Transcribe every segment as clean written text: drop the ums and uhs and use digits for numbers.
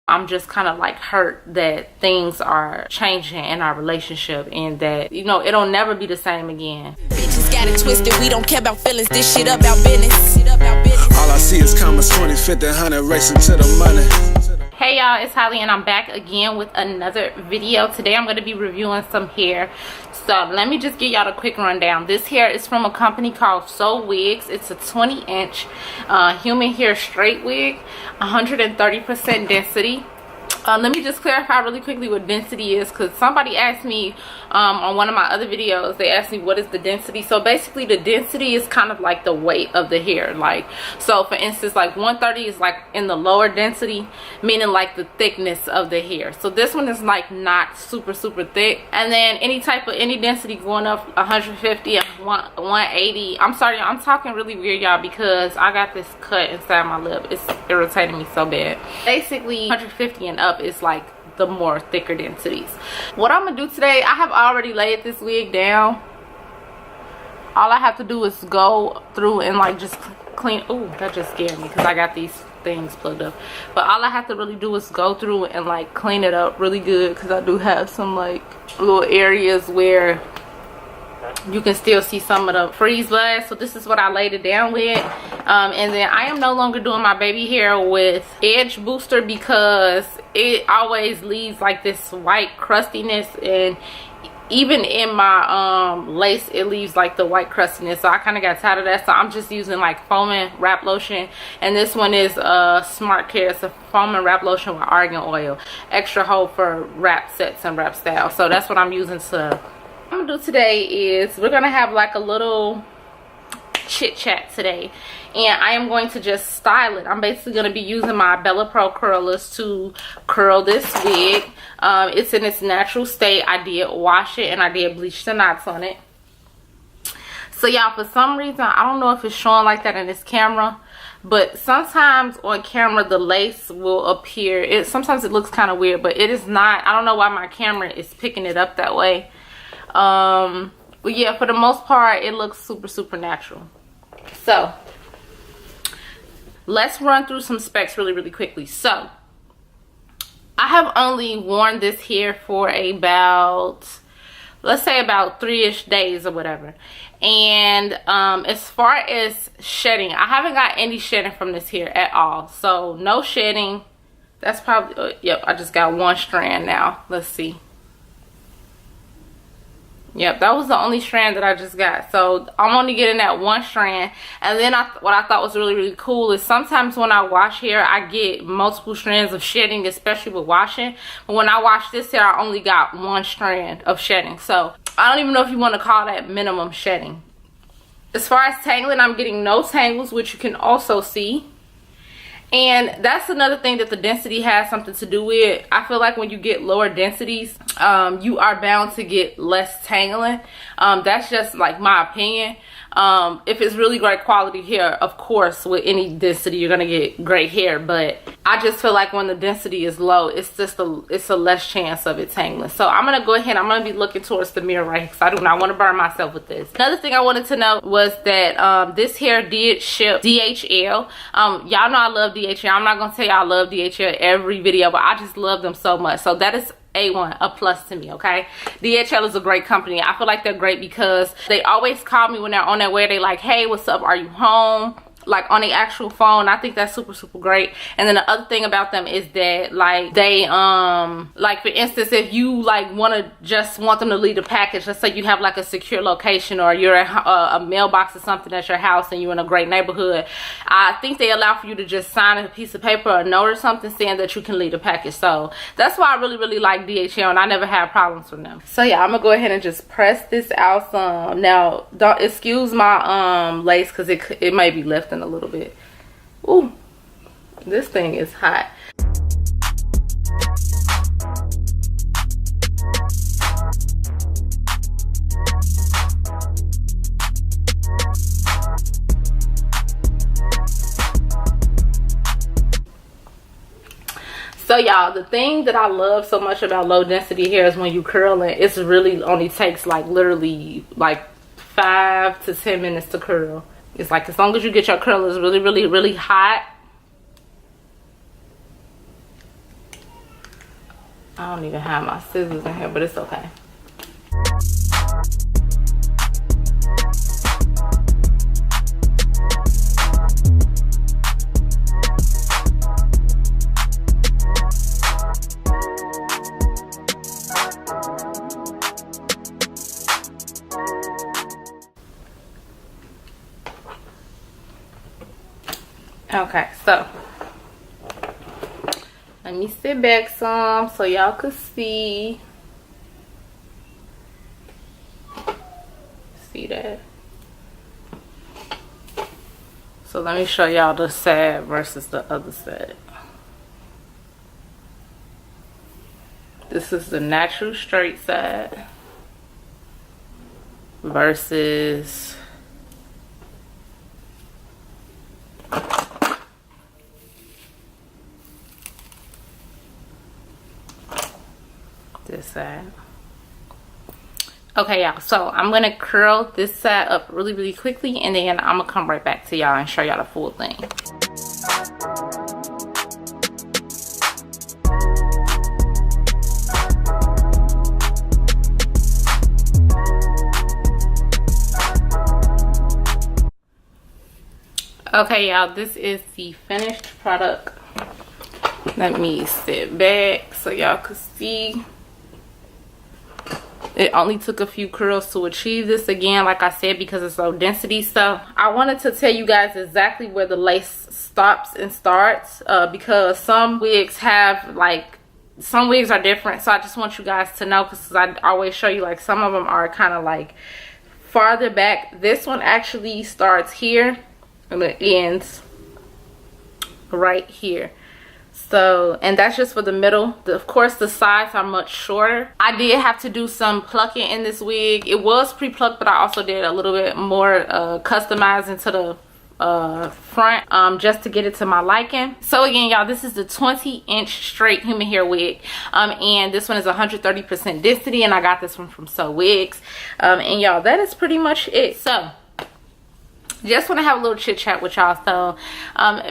I'm just kind of like hurt that things are changing in our relationship and that, you know, it'll never be the same again. Bitches got it twisted, we don't care about feelings, this shit about business. All I see is commas, 20, 50, 100, racing to the money. Hey y'all, it's Holly and I'm back again with another video. Today I'm going to be reviewing some hair. So let me just give y'all a quick rundown. This hair is from a company called Sowigs. It's a 20-inch human hair straight wig, 130% density. Let me just clarify really quickly what density is, because somebody asked me on one of my other videos, they asked me what is the density. So basically the density is kind of like the weight of the hair. Like, so for instance, like 130 is like in the lower density, meaning like the thickness of the hair. So this one is like not super thick. And then any density going up 150, 180. I'm sorry, I'm talking really weird, y'all, because I got this cut inside my lip. It's irritating me so bad. Basically 150 and up is like the more thicker densities. What I'm gonna do today, I have already laid this wig down. All I have to do is go through and like just clean. Oh, that just scared me because I got these things plugged up. But all I have to really do is go through and like clean it up really good, because I do have some like little areas where you can still see some of the freeze blast. So this is what I laid it down with. And then I am no longer doing my baby hair with edge booster, because it always leaves like this white crustiness, and even in my lace it leaves like the white crustiness. So I kind of got tired of that, so I'm just using like foaming wrap lotion. And this one is Smart Care. It's a foaming wrap lotion with argan oil, extra hold for wrap sets and wrap style. So that's what I'm using. So what I'm gonna do today is we're gonna have like a little chit chat today, and I am going to just style it. I'm basically going to be using my Bella Pro curlers to curl this wig. It's in its natural state. I did wash it and I did bleach the knots on it. So y'all, for some reason, I don't know if it's showing like that in this camera, but sometimes on camera the lace will appear. Sometimes it looks kind of weird, but it is not. I don't know why my camera is picking it up that way. But yeah, for the most part it looks super natural. So let's run through some specs really quickly. So I have only worn this hair for about, let's say about 3-ish days or whatever. And as far as shedding, I haven't got any shedding from this hair at all. So no shedding. That's probably yep, I just got one strand now. Let's see. Yep, that was the only strand that I just got. So I'm only getting that one strand. And then what I thought was really cool is sometimes when I wash hair, I get multiple strands of shedding, especially with washing. But when I wash this hair, I only got one strand of shedding. So I don't even know if you want to call that minimum shedding. As far as tangling, I'm getting no tangles, which you can also see. And that's another thing that the density has something to do with. I feel like when you get lower densities, you are bound to get less tangling. That's just like my opinion. If it's really great quality hair, of course with any density you're gonna get great hair, but I just feel like when the density is low, it's a less chance of it tangling. So I'm gonna go ahead, I'm gonna be looking towards the mirror right here, because I do not want to burn myself with this. Another thing I wanted to know was that this hair did ship DHL. Y'all know I love DHL. I'm not gonna tell y'all I love DHL every video, but I just love them so much. So that is a plus to me. Okay, DHL is a great company. I feel like they're great because they always call me when they're on their way. They like, hey, what's up, are you home? Like on the actual phone. I think that's super great. And then the other thing about them is that like they like for instance, if you like want them to leave the package, let's say you have like a secure location, or you're at a mailbox or something at your house and you're in a great neighborhood, I think they allow for you to just sign a piece of paper or a note or something saying that you can leave the package. So that's why I really like DHL, and I never had problems with them. So yeah, I'm gonna go ahead and just press this out some. Now don't excuse my lace, because it may be lifting a little bit. Ooh, this thing is hot. So y'all, the thing that I love so much about low density hair is when you curl it, it's really only takes like literally like 5 to 10 minutes to curl. It's like as long as you get your curlers really hot, I don't even have my scissors in here, but it's okay. Okay, so let me sit back some so y'all could see. See that? So let me show y'all the side versus the other side. This is the natural straight side versus this side. Okay, y'all, so I'm gonna curl this side up really quickly, and then I'm gonna come right back to y'all and show y'all the full thing. Okay, y'all, this is the finished product. Let me sit back so y'all can see. It only took a few curls to achieve this, again, like I said, because it's low density. So I wanted to tell you guys exactly where the lace stops and starts, because some wigs have, like, some wigs are different. So I just want you guys to know, because I always show you, like, some of them are kind of like farther back. This one actually starts here and it ends right here. So, and that's just for the middle. Of course, the sides are much shorter. I did have to do some plucking in this wig. It was pre-plucked, but I also did a little bit more customizing to the front, just to get it to my liking. So again, y'all, this is the 20-inch straight human hair wig, and this one is 130% density, and I got this one from Sowigs. And y'all, that is pretty much it. So just want to have a little chit chat with y'all. So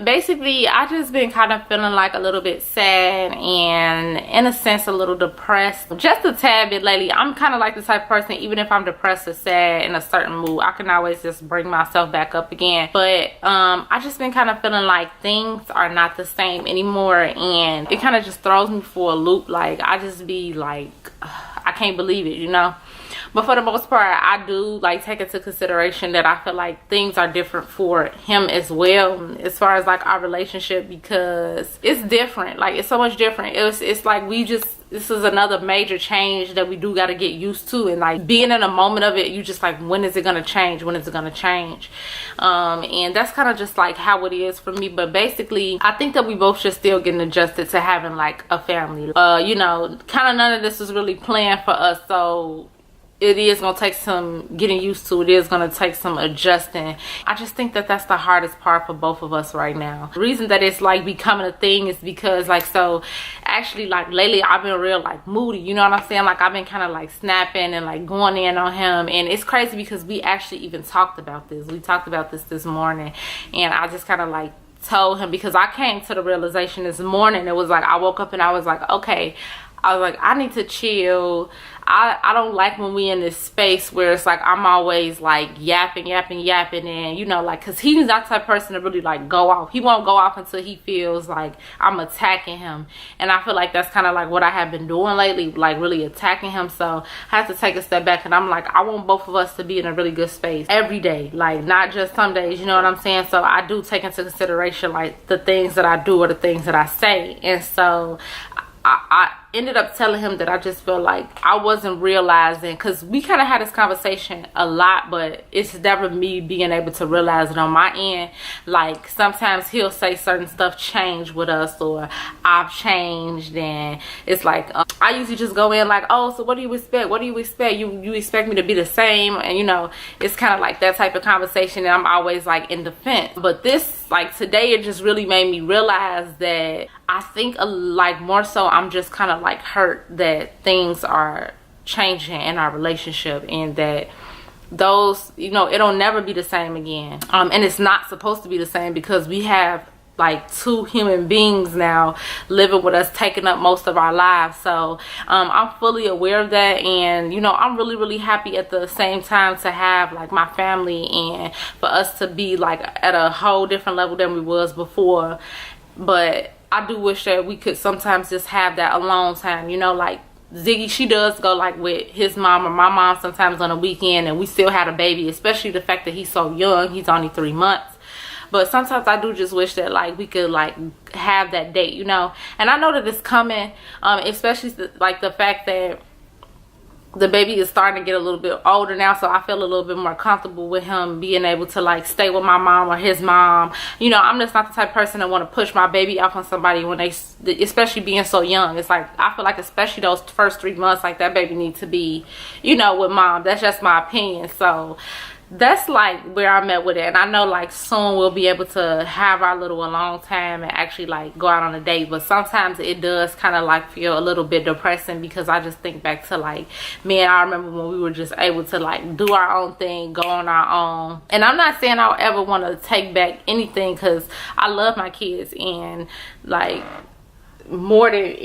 basically, I just been kind of feeling like a little bit sad and in a sense a little depressed, just a tad bit lately. I'm kind of like the type of person, even if I'm depressed or sad in a certain mood, I can always just bring myself back up again. But I just been kind of feeling like things are not the same anymore, and it kind of just throws me for a loop. Like, I just be like, I can't believe it, you know. But for the most part, I do like take into consideration that I feel like things are different for him as well, as far as like our relationship, because it's different. Like, it's so much different. It's like this is another major change that we do got to get used to, and like being in a moment of it, you just like, when is it gonna change? When is it gonna change? And that's kind of just like how it is for me. But basically, I think that we both just still getting adjusted to having like a family. You know, kind of none of this is really planned for us, so it is gonna take some getting used to. It is gonna take some adjusting. I just think that that's the hardest part for both of us right now. The reason that it's like becoming a thing is because, like, so actually, like, lately I've been real like moody, you know what I'm saying? Like, I've been kind of like snapping and like going in on him, and it's crazy because we actually even talked about this. We talked about this morning, and I just kind of like told him, because I came to the realization this morning. It was like, I woke up and I was like, okay, I was like, I need to chill. I don't like when we in this space where it's like I'm always like yapping, and you know, like, because he's not the type of person to really like go off. He won't go off until he feels like I'm attacking him, and I feel like that's kind of like what I have been doing lately, like really attacking him. So I have to take a step back, and I'm like, I want both of us to be in a really good space every day, like not just some days, you know what I'm saying? So I do take into consideration like the things that I do or the things that I say. And so I ended up telling him that I just feel like I wasn't realizing, because we kind of had this conversation a lot, but it's never me being able to realize it on my end. Like, sometimes he'll say certain stuff change with us, or I've changed, and it's like I usually just go in like, oh, so what do you expect? What do you expect? You expect me to be the same? And you know, it's kind of like that type of conversation, and I'm always like in defense. But this, like today, it just really made me realize that I think like more so I'm just kind of like hurt that things are changing in our relationship, and that those, you know, it'll never be the same again. And it's not supposed to be the same, because we have like 2 human beings now living with us, taking up most of our lives. So I'm fully aware of that, and you know, I'm really happy at the same time to have like my family and for us to be like at a whole different level than we was before. But I do wish that we could sometimes just have that alone time, you know, like Ziggy, she does go like with his mom or my mom sometimes on a weekend, and we still had a baby, especially the fact that he's so young. He's only 3 months. But sometimes I do just wish that like we could like have that date, you know. And I know that it's coming, especially like the fact that the baby is starting to get a little bit older now, so I feel a little bit more comfortable with him being able to like stay with my mom or his mom. You know, I'm just not the type of person that want to push my baby off on somebody when they, especially being so young. It's like, I feel like especially those first 3 months, like that baby needs to be, you know, with mom. That's just my opinion. So that's like where I'm at with it. And I know like soon we'll be able to have our little alone time and actually like go out on a date. But sometimes it does kind of like feel a little bit depressing, because I just think back to like, man, I remember when we were just able to like do our own thing, go on our own. And I'm not saying I'll ever want to take back anything, because I love my kids, and like more than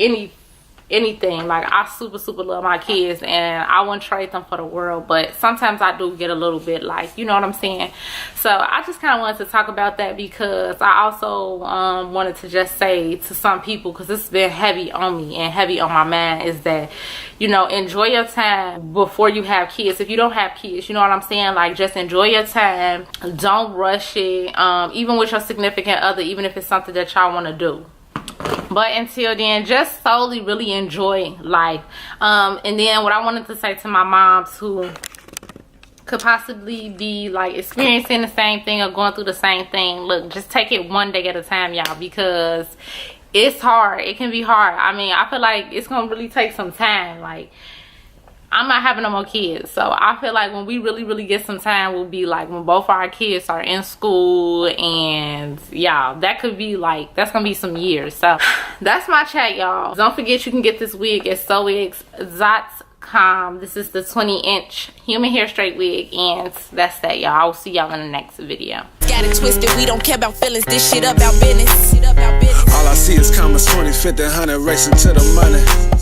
anything, like I super love my kids, and I wouldn't trade them for the world. But sometimes I do get a little bit like, you know what I'm saying. So I just kind of wanted to talk about that, because I also wanted to just say to some people, because it's been heavy on me and heavy on my mind, is that, you know, enjoy your time before you have kids. If you don't have kids, you know what I'm saying, like just enjoy your time, don't rush it, even with your significant other, even if it's something that y'all want to do. But until then, just solely really enjoy life. And then what I wanted to say to my moms who could possibly be like experiencing the same thing or going through the same thing, look, just take it one day at a time, y'all, because it's hard. It can be hard. I mean, I feel like it's gonna really take some time. Like, I'm not having no more kids, so I feel like when we really get some time will be like when both our kids are in school. And y'all, that could be like, that's gonna be some years. So that's my chat, y'all. Don't forget, you can get this wig at Sowigs.com. This is the 20-inch human hair straight wig, and that's that, y'all. I will see y'all in the next video. Got it twisted, we don't care about feelings. This shit about business. All I see is commas, 20, 50, 100, racing to the money.